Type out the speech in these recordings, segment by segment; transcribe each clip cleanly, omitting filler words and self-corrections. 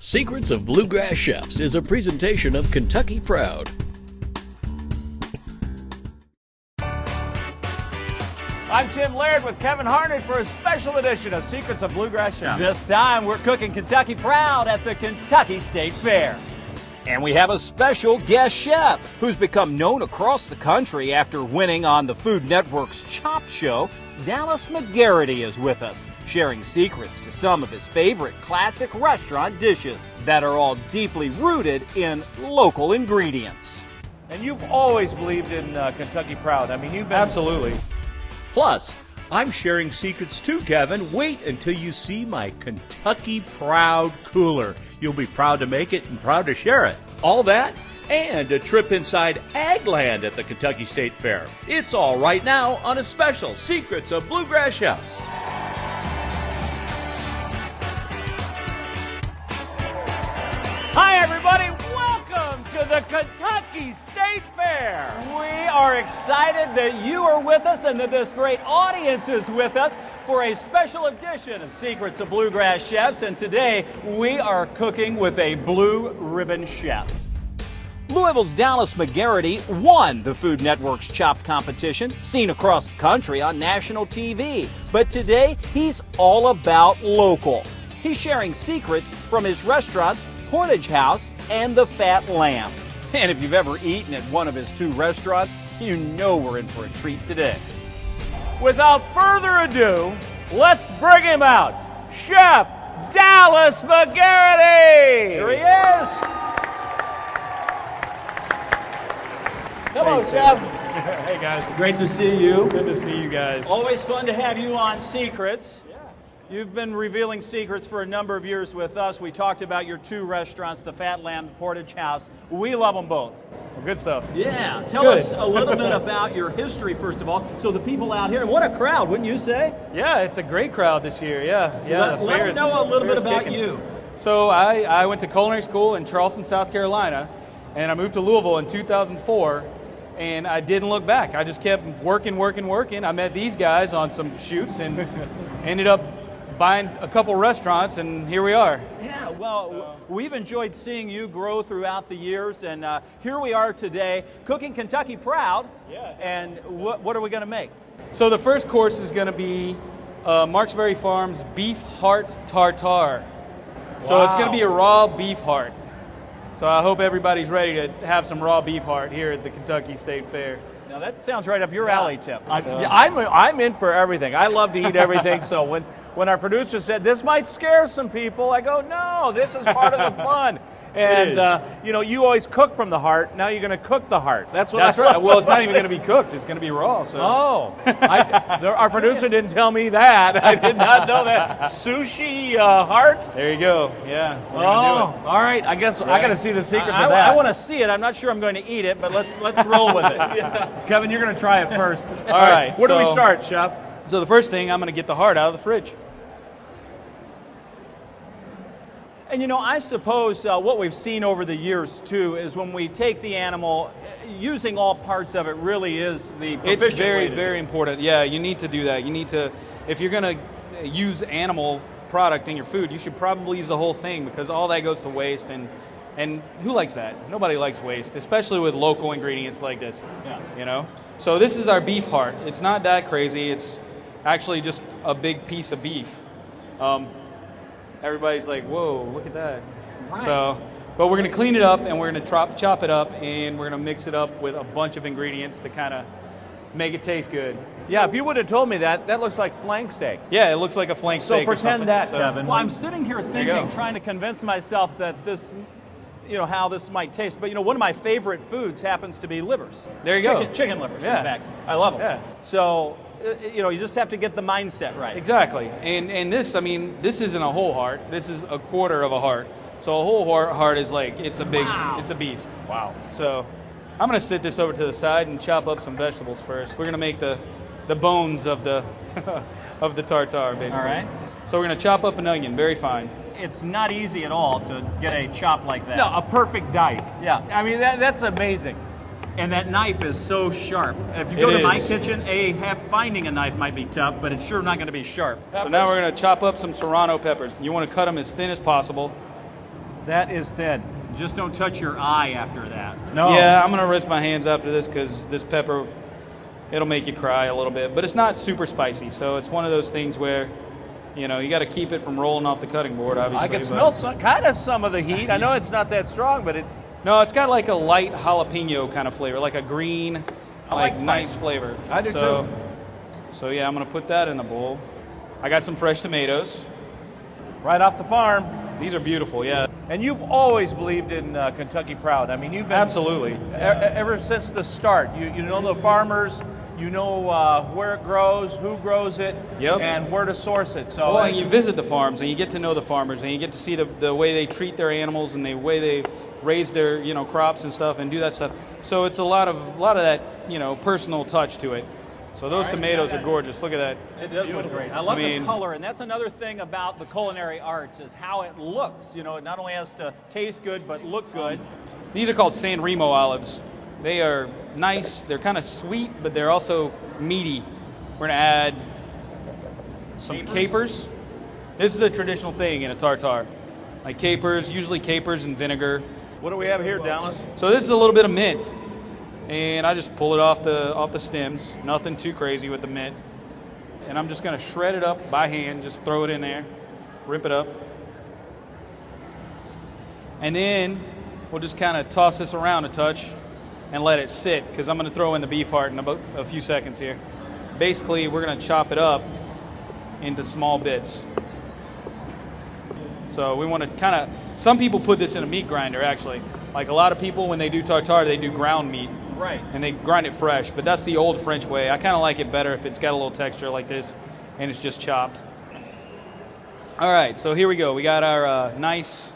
Secrets of Bluegrass Chefs is a presentation of Kentucky Proud. I'm Tim Laird with Kevin Harned for a special edition of Secrets of Bluegrass Chefs. This time we're cooking Kentucky Proud at the Kentucky State Fair. And we have a special guest chef who's become known across the country after winning on the Food Network's CHOP show. Dallas McGarity is with us, sharing secrets to some of his favorite classic restaurant dishes that are all deeply rooted in local ingredients. And you've always believed in Kentucky Proud. I mean, you've been... Absolutely. Plus, I'm sharing secrets too, Kevin. Wait until you see my Kentucky Proud cooler. You'll be proud to make it and proud to share it. All that and a trip inside Agland at the Kentucky State Fair. It's all right now on a special Secrets of Bluegrass Chefs. Hi, everybody. Welcome to the Kentucky State Fair. We are excited that you are with us and that this great audience is with us for a special edition of Secrets of Bluegrass Chefs. And today we are cooking with a blue ribbon chef. Louisville's Dallas McGarity won the Food Network's CHOP competition, seen across the country on national TV. But today, he's all about local. He's sharing secrets from his restaurants, Portage House and the Fat Lamb. And if you've ever eaten at one of his two restaurants, you know we're in for a treat today. Without further ado, let's bring him out. Chef Dallas McGarity. Here he is. Hello, Chef. Hey, guys. Great to see you. Good to see you guys. Always fun to have you on Secrets. Yeah. You've been revealing secrets for a number of years with us. We talked about your two restaurants, the Fat Lamb, the Portage House. We love them both. Well, good stuff. Yeah. Tell us a little bit about your history, first of all. So the people out here, what a crowd, wouldn't you say? Yeah, it's a great crowd this year. Yeah. Let them know a little bit about you. So I went to culinary school in Charleston, South Carolina, and I moved to Louisville in 2004. And I didn't look back. I just kept working. I met these guys on some shoots and ended up buying a couple restaurants, and here we are. Yeah, well, we've enjoyed seeing you grow throughout the years, and here we are today cooking Kentucky Proud. Yeah. And what are we going to make? So the first course is going to be Marksbury Farms Beef Heart Tartare. So it's going to be a raw beef heart. So I hope everybody's ready to have some raw beef heart here at the Kentucky State Fair. Now that sounds right up your alley, Tim. I'm in for everything. I love to eat everything. So when our producer said this might scare some people, I go, no, this is part of the fun. And you always cook from the heart. Now you're going to cook the heart. That's right. Well, it's not even going to be cooked. It's going to be raw. So. Oh, our producer didn't tell me that. I did not know that. Sushi heart. There you go. Yeah. Oh, all right. I guess I got to see the secret to that. I want to see it. I'm not sure I'm going to eat it, but let's roll with it. Yeah. Kevin, you're going to try it first. All right. Where do we start, Chef? So the first thing, I'm going to get the heart out of the fridge. And I suppose what we've seen over the years, too, is when we take the animal, using all parts of it really is the proficient way to do it. It's very, very important. Yeah, you need to do that. You need to, if you're going to use animal product in your food, you should probably use the whole thing because all that goes to waste. And who likes that? Nobody likes waste, especially with local ingredients like this. Yeah. So this is our beef heart. It's not that crazy. It's actually just a big piece of beef. Everybody's like, whoa, look at that. Right. But we're going to clean it up, and we're going to chop it up, and we're going to mix it up with a bunch of ingredients to kind of make it taste good. Yeah, if you would have told me that looks like flank steak. Yeah, it looks like a flank steak. So pretend that, Kevin. Well, I'm sitting here thinking, trying to convince myself that this, how this might taste. But, one of my favorite foods happens to be livers. There you go. Chicken livers, in fact. I love them. Yeah. So... you just have to get the mindset right. Exactly. And this, this isn't a whole heart. This is a quarter of a heart. So a whole heart is like, it's a beast. Wow. So I'm going to sit this over to the side and chop up some vegetables first. We're going to make the bones of the of the tartare, basically. All right. So we're going to chop up an onion very fine. It's not easy at all to get a chop like that. No, a perfect dice. Yeah. I mean, that's amazing. And that knife is so sharp. If you go to my kitchen, finding a knife might be tough, but it's sure not going to be sharp. So now we're going to chop up some serrano peppers. You want to cut them as thin as possible. That is thin. Just don't touch your eye after that. No. Yeah, I'm going to rinse my hands after this because this pepper, it'll make you cry a little bit. But it's not super spicy, so it's one of those things where, you know, you got to keep it from rolling off the cutting board, obviously. I can smell some of the heat. I know it's not that strong, but it... No, it's got like a light jalapeno kind of flavor, like a green, like nice flavor. I do too. So yeah, I'm going to put that in the bowl. I got some fresh tomatoes. Right off the farm. These are beautiful, yeah. And you've always believed in Kentucky Proud. I mean, you've been... Absolutely. Ever since the start. You know the farmers, you know where it grows, who grows it, and where to source it. So, well, and you visit the farms, and you get to know the farmers, and you get to see the way they treat their animals and the way they raise their, you know, crops and stuff and do that stuff. So it's a lot of that, you know, personal touch to it. So those tomatoes are gorgeous. Look at that. It does look great. I love the color, and that's another thing about the culinary arts is how it looks. You know, it not only has to taste good, but look good. These are called San Remo olives. They are nice. They're kind of sweet, but they're also meaty. We're going to add some capers. This is a traditional thing in a tartare. Like capers, usually capers and vinegar. What do we have here, Dallas? So this is a little bit of mint. And I just pull it off the stems. Nothing too crazy with the mint. And I'm just going to shred it up by hand. Just throw it in there. Rip it up. And then we'll just kind of toss this around a touch and let it sit, because I'm going to throw in the beef heart in about a few seconds here. Basically, we're going to chop it up into small bits. So we want to kind of... Some people put this in a meat grinder, actually. Like a lot of people, when they do tartare, they do ground meat. Right. And they grind it fresh, but that's the old French way. I kind of like it better if it's got a little texture like this and it's just chopped. All right, so here we go. We got our nice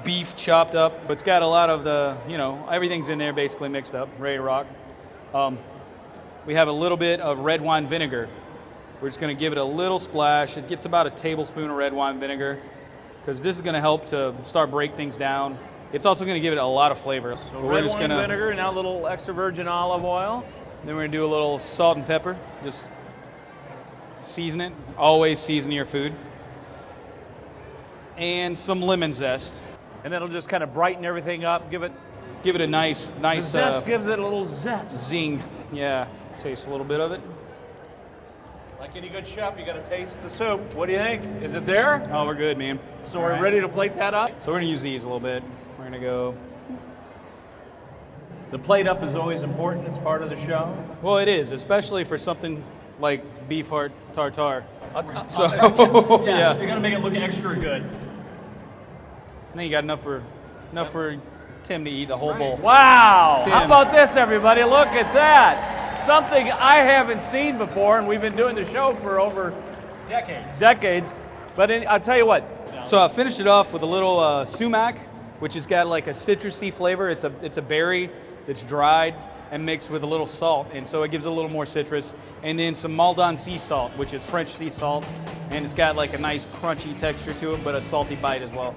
beef chopped up, but it's got a lot of the, you know, everything's in there basically mixed up, ready to rock. We have a little bit of red wine vinegar. We're just going to give it a little splash. It gets about a tablespoon of red wine vinegar because this is going to help to start break things down. It's also going to give it a lot of flavor. So red wine vinegar, now a little extra virgin olive oil. Then we're going to do a little salt and pepper. Just season it. Always season your food. And some lemon zest. And that'll just kind of brighten everything up. Give it a nice the zest gives it a little zest. Zing. Yeah. Taste a little bit of it. Like any good chef, you got to taste the soup. What do you think? Is it there? Oh, we're good, man. So we're ready to plate that up? So we're going to use these a little bit. We're going to go... The plate up is always important. It's part of the show. Well, it is, especially for something like beef heart tartare. So, yeah, you're going to make it look extra good. And then you got enough for Tim to eat the whole bowl. Wow! Tim. How about this, everybody? Look at that. Something I haven't seen before, and we've been doing the show for over decades. But I'll tell you what. So I finished it off with a little sumac, which has got like a citrusy flavor. It's a berry that's dried and mixed with a little salt, and so it gives a little more citrus. And then some Maldon sea salt, which is French sea salt, and it's got like a nice crunchy texture to it, but a salty bite as well.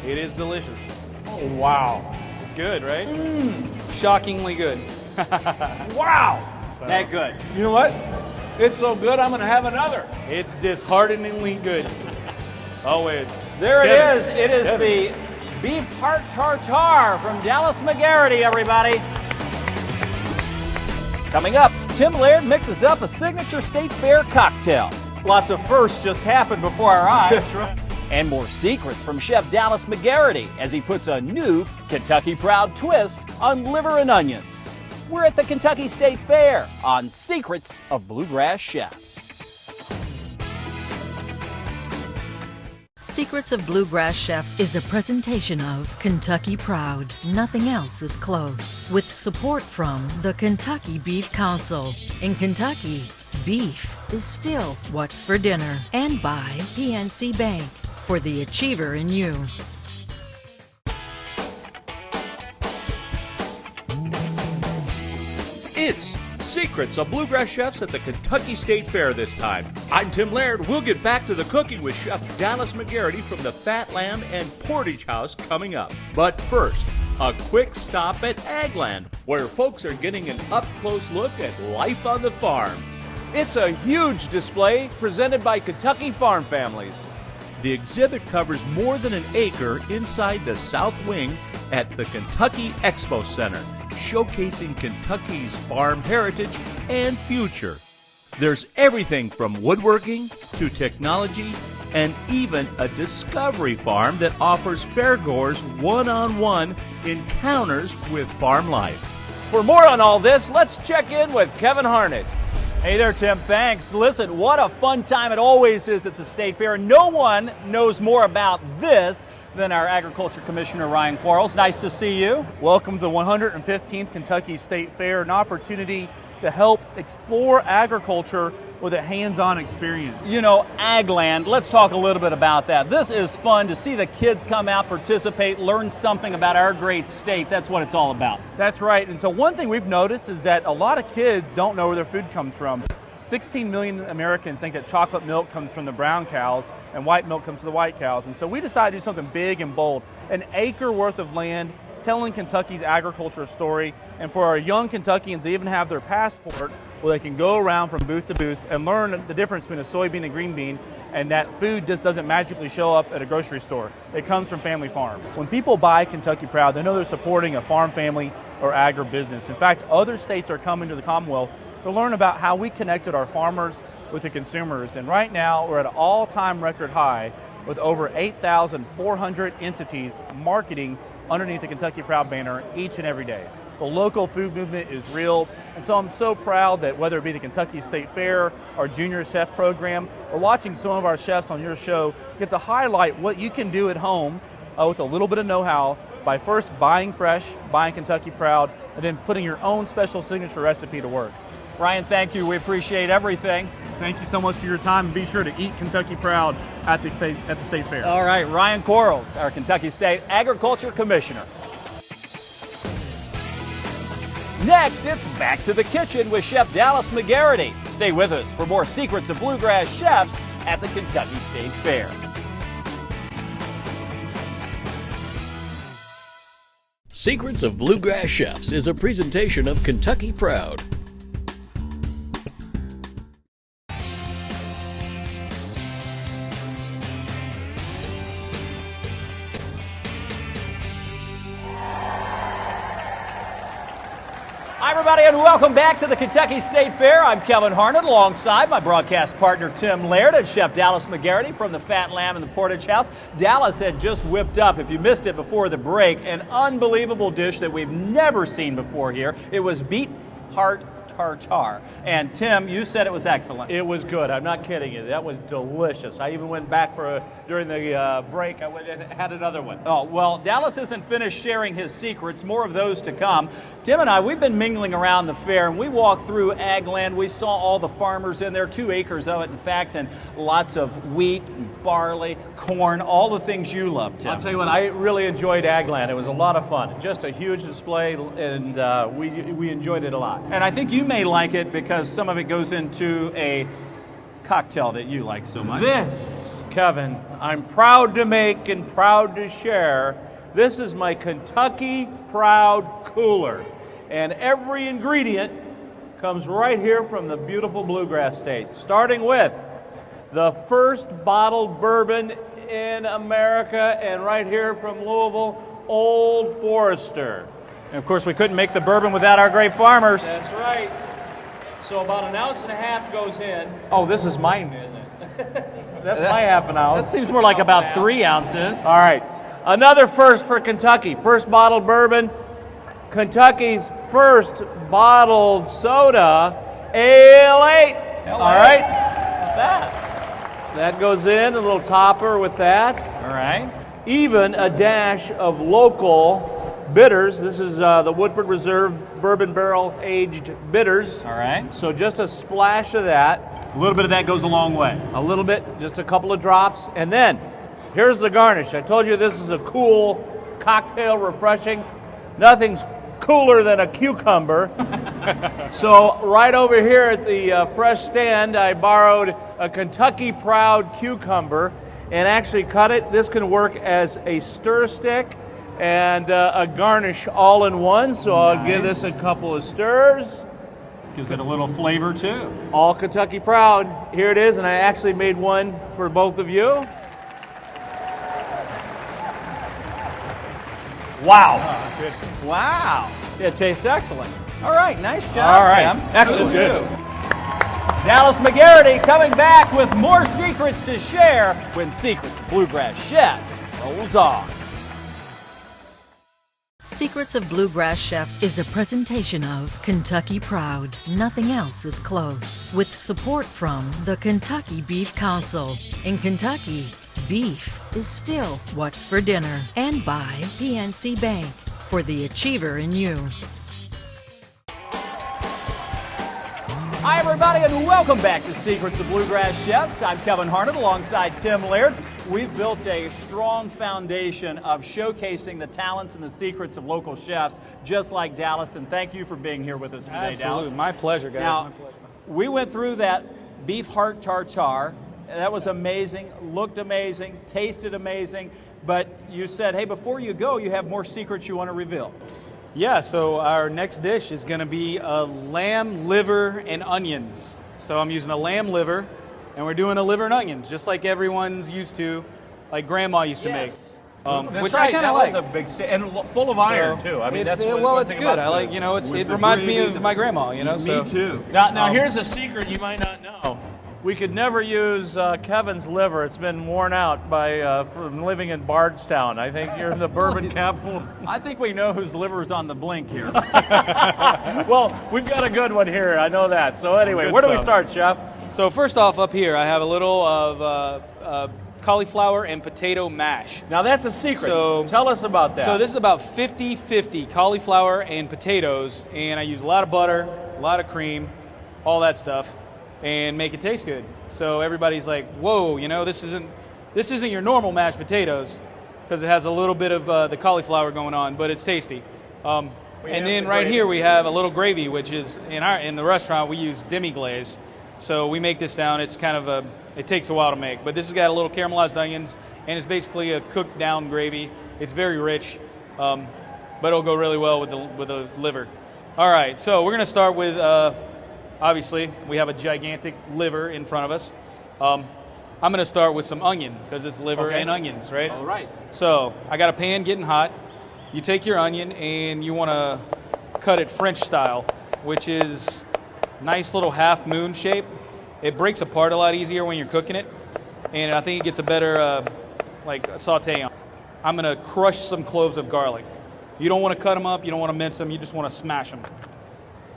It is delicious. Oh, wow. It's good, right? Shockingly good. Wow. So, that good. You know what? It's so good, I'm going to have another. It's dishearteningly good. Always. There Kevin. it is. It is the beef heart tartare from Dallas McGarity, everybody. Coming up, Tim Laird mixes up a signature state fair cocktail. Lots of firsts just happened before our eyes. That's right. And more secrets from Chef Dallas McGarity as he puts a new Kentucky Proud twist on liver and onions. We're at the Kentucky State Fair on Secrets of Bluegrass Chefs. Secrets of Bluegrass Chefs is a presentation of Kentucky Proud. Nothing else is close. With support from the Kentucky Beef Council. In Kentucky, beef is still what's for dinner. And by PNC Bank, for the achiever in you. It's Secrets of Bluegrass Chefs at the Kentucky State Fair this time. I'm Tim Laird. We'll get back to the cooking with Chef Dallas McGarity from the Fat Lamb and Portage House coming up. But first, a quick stop at Agland, where folks are getting an up-close look at life on the farm. It's a huge display presented by Kentucky Farm Families. The exhibit covers more than an acre inside the South Wing at the Kentucky Expo Center, showcasing Kentucky's farm heritage and future. There's everything from woodworking to technology and even a discovery farm that offers fairgoers one-on-one encounters with farm life. For more on all this, let's check in with Kevin Harned. Hey there, Tim. Thanks. Listen, what a fun time it always is at the State Fair. No one knows more about this than our Agriculture Commissioner, Ryan QUARLES. Nice to see you. Welcome to the 115th Kentucky State Fair, an opportunity to help explore agriculture with a hands-on experience. You know, Agland, let's talk a little bit about that. This is fun to see the kids come out, participate, learn something about our great state. That's what it's all about. That's right. And so one thing we've noticed is that a lot of kids don't know where their food comes from. 16 million Americans think that chocolate milk comes from the brown cows and white milk comes from the white cows. And so we decided to do something big and bold, an acre worth of land telling Kentucky's agriculture story, and for our young Kentuckians to even have their passport where they can go around from booth to booth and learn the difference between a soybean and green bean, and that food just doesn't magically show up at a grocery store. It comes from family farms. When people buy Kentucky Proud, they know they're supporting a farm family or agribusiness. In fact, other states are coming to the Commonwealth to learn about how we connected our farmers with the consumers. And right now, we're at an all-time record high with over 8,400 entities marketing underneath the Kentucky Proud banner each and every day. The local food movement is real, and so I'm so proud that whether it be the Kentucky State Fair, our junior chef program, or watching some of our chefs on your show get to highlight what you can do at home with a little bit of know-how by first buying fresh, buying Kentucky Proud, and then putting your own special signature recipe to work. Ryan, thank you. We appreciate everything. Thank you so much for your time, and be sure to eat Kentucky Proud at the State Fair. All right, Ryan QUARLES, our Kentucky State Agriculture Commissioner. Next, it's back to the kitchen with Chef Dallas McGarity. Stay with us for more secrets of bluegrass chefs at the Kentucky State Fair. Secrets of Bluegrass Chefs is a presentation of Kentucky Proud. Hi, everybody, and welcome back to the Kentucky State Fair. I'm Kevin Harned alongside my broadcast partner, Tim Laird, and Chef Dallas McGarity from the Fat Lamb in the Portage House. Dallas had just whipped up, if you missed it before the break, an unbelievable dish that we've never seen before here. It was beet heart tartare. And Tim, you said it was excellent. It was good. I'm not kidding you. That was delicious. I even went back during the break. I went and had another one. Oh, well, Dallas isn't finished sharing his secrets. More of those to come. Tim and I, we've been mingling around the fair, and we walked through ag land. We saw all the farmers in there, 2 acres of it, in fact, and lots of wheat, and barley, corn, all the things you love, Tim. I'll tell you what, I really enjoyed ag land. It was a lot of fun. Just a huge display, and we enjoyed it a lot. And I think you may like it because some of it goes into a cocktail that you like so much. This, Kevin, I'm proud to make and proud to share. This is my Kentucky Proud Cooler. And every ingredient comes right here from the beautiful Bluegrass State. Starting with the first bottled bourbon in America, and right here from Louisville, Old Forester. And of course, we couldn't make the bourbon without our great farmers. That's right. So about 1.5 ounces goes in. Oh, this is mine, isn't it? That's my half an ounce. That seems more like about 3 ounces. All right. Another first for Kentucky. First bottled bourbon. Kentucky's first bottled soda. Ale 8. All right. That goes in, a little topper with that. All right. Even a dash of local bitters. This is the Woodford Reserve Bourbon Barrel Aged Bitters. All right. So just a splash of that. A little bit of that goes a long way. A little bit, just a couple of drops. And then, here's the garnish. I told you this is a cool cocktail, refreshing. Nothing's cooler than a cucumber. So right over here at the fresh stand, I borrowed a Kentucky Proud cucumber and actually cut it. This can work as a stir stick and a garnish all in one. So nice. I'll give this a couple of stirs. Gives it a little flavor too. All Kentucky Proud. Here it is, and I actually made one for both of you. Wow. Oh, that's good. Wow. It tastes excellent. All right, nice job, All right. Tim. Excellent. Good. Dallas McGarity coming back with more secrets to share when Secrets of Bluegrass Chefs rolls on. Secrets of Bluegrass Chefs is a presentation of Kentucky Proud. Nothing else is close. With support from the Kentucky Beef Council. In Kentucky, beef is still what's for dinner. And by PNC Bank, for the achiever in you. Hi, everybody, and welcome back to Secrets of Bluegrass Chefs. I'm Kevin Harned alongside Tim Laird. We've built a strong foundation of showcasing the talents and the secrets of local chefs, just like Dallas, and thank you for being here with us today, Absolutely. Dallas. My pleasure, guys. Now, My pleasure. we went through that beef heart tartare. That was amazing, looked amazing, tasted amazing, but you said, hey, before you go, you have more secrets you want to reveal. Yeah, so our next dish is going to be a lamb liver and onions. So I'm using a lamb liver, and we're doing a liver and onions, just like everyone's used to, like Grandma used to make. Which I kind of like. That was a big, and full of iron too. I mean, it's, that's well, one it's thing good. about I like, food. you know, it With the reminds me gravy, of my grandma, you know. Me too. Now here's a secret you might not know. We could never use Kevin's liver. It's been worn out by from living in Bardstown. I think you're in the bourbon capital. I think we know whose liver's on the blink here. Well, we've got a good one here. I know that. So anyway, Good where do we stuff. start, Chef? So first off, up here, I have a little of cauliflower and potato mash. Now that's a secret. So- Tell us about that. So this is about 50-50 cauliflower and potatoes, and I use a lot of butter, a lot of cream, all that stuff, and make it taste good. So everybody's like, whoa, you know, this isn't your normal mashed potatoes, because it has a little bit of the cauliflower going on, but it's tasty. And then right here we have a little gravy, which is in the restaurant we use demi-glaze. So we make this down. It's kind of it takes a while to make, but this has got a little caramelized onions, and it's basically a cooked down gravy. It's very rich, but it'll go really well with the liver. All right, so we're gonna start with obviously we have a gigantic liver in front of us. I'm gonna start with some onion because it's liver and onions, right? All right. So I got a pan getting hot. You take your onion and you want to cut it French style, which is nice little half moon shape. It breaks apart a lot easier when you're cooking it, and I think it gets a better saute on. I'm going to crush some cloves of garlic. You don't want to cut them up, you don't want to mince them, you just want to smash them.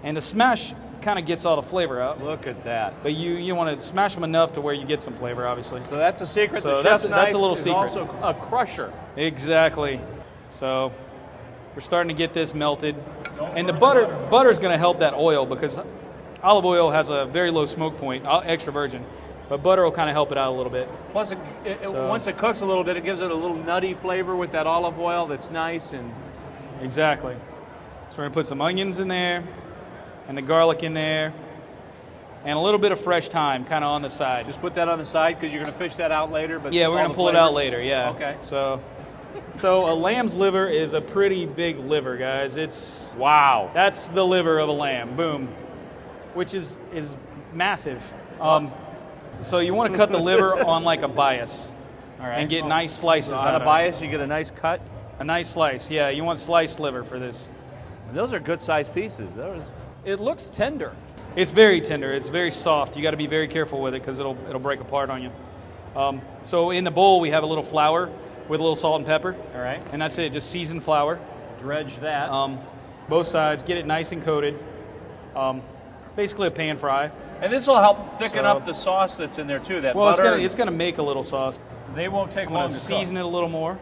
And the smash kind of gets all the flavor out. Look at that. But you want to smash them enough to where you get some flavor, obviously. So that's a secret. So the that's chef's a little knife is secret. also a crusher. Exactly. So we're starting to get this melted. And the butter's going to help that oil because olive oil has a very low smoke point, extra virgin. But butter will kind of help it out a little bit. Plus, once it cooks a little bit, it gives it a little nutty flavor with that olive oil that's nice. And Exactly. So we're going to put some onions in there and the garlic in there and a little bit of fresh thyme kind of on the side. just put that on the side because you're going to fish that out later. But Yeah, we're all going the to pull it out flavors- later, yeah. Okay. So a lamb's liver is a pretty big liver, guys. Wow. That's the liver of a lamb, boom, which is massive. So you want to cut the liver on like a bias All right. and get nice slices So out on of a it. bias, you get a nice cut. A nice slice, yeah. You want sliced liver for this. And those are good sized pieces. It looks tender. It's very tender. It's very soft. You got to be very careful with it because it'll break apart on you. So in the bowl we have a little flour with a little salt and pepper. All right. And that's it. Just seasoned flour. Dredge that. Both sides. Get it nice and coated. Basically a pan fry. And this will help thicken So- up the sauce that's in there too. That Well, butter. it's gonna make a little sauce. They won't take I'm long gonna to season cook. it a little more.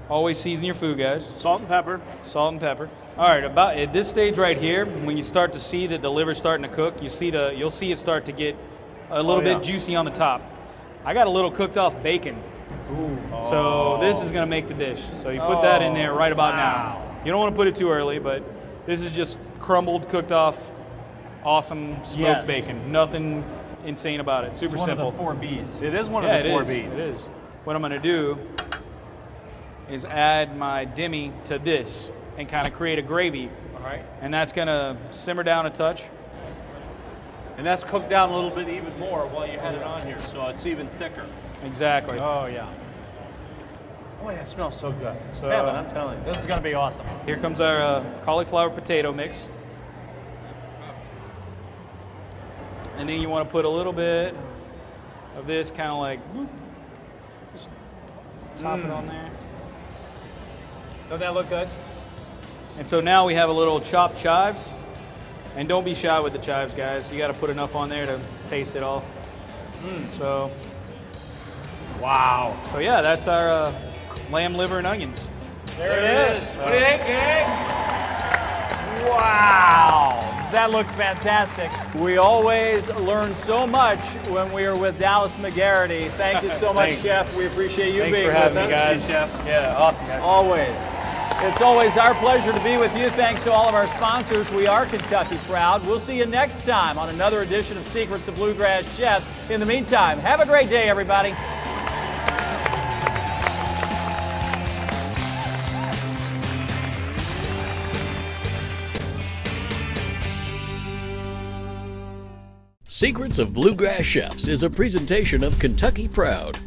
Always season your food, guys. Salt and pepper. Salt and pepper. All right, about at this stage right here, when you start to see that the liver's starting to cook, you'll see it start to get a little yeah. bit juicy on the top. I got a little cooked off bacon. So this is going to make the dish. So you put that in there right about now. You don't want to put it too early, but this is just crumbled, cooked off, awesome smoked Yes. bacon. Nothing insane about it. Super One simple. of the 4 Bs. It is one Yeah, of the it four is. Bs. It is. What I'm going to do is add my demi to this and kind of create a gravy. All right. And that's going to simmer down a touch. And that's cooked down a little bit even more while you had it on here, so it's even thicker. Exactly. Oh, yeah. Boy, that smells so good. So, Kevin, I'm telling you, this is going to be awesome. Here comes our cauliflower potato mix. And then you want to put a little bit of this, kind of like, whoop, just top it on there. Doesn't that look good? And so now we have a little chopped chives. And don't be shy with the chives, guys. You got to put enough on there to taste it all. So, wow. So yeah, that's our lamb liver and onions. There it is. What do you think, gang? Wow. That looks fantastic. We always learn so much when we are with Dallas McGarity. Thank you so much, Chef. We appreciate you being with us. Thanks for having me, guys. Chef. Yeah, awesome, guys. Always. It's always our pleasure to be with you. Thanks to all of our sponsors. We are Kentucky proud. We'll see you next time on another edition of Secrets of Bluegrass Chefs. In the meantime, have a great day, everybody. Secrets of Bluegrass Chefs is a presentation of Kentucky Proud.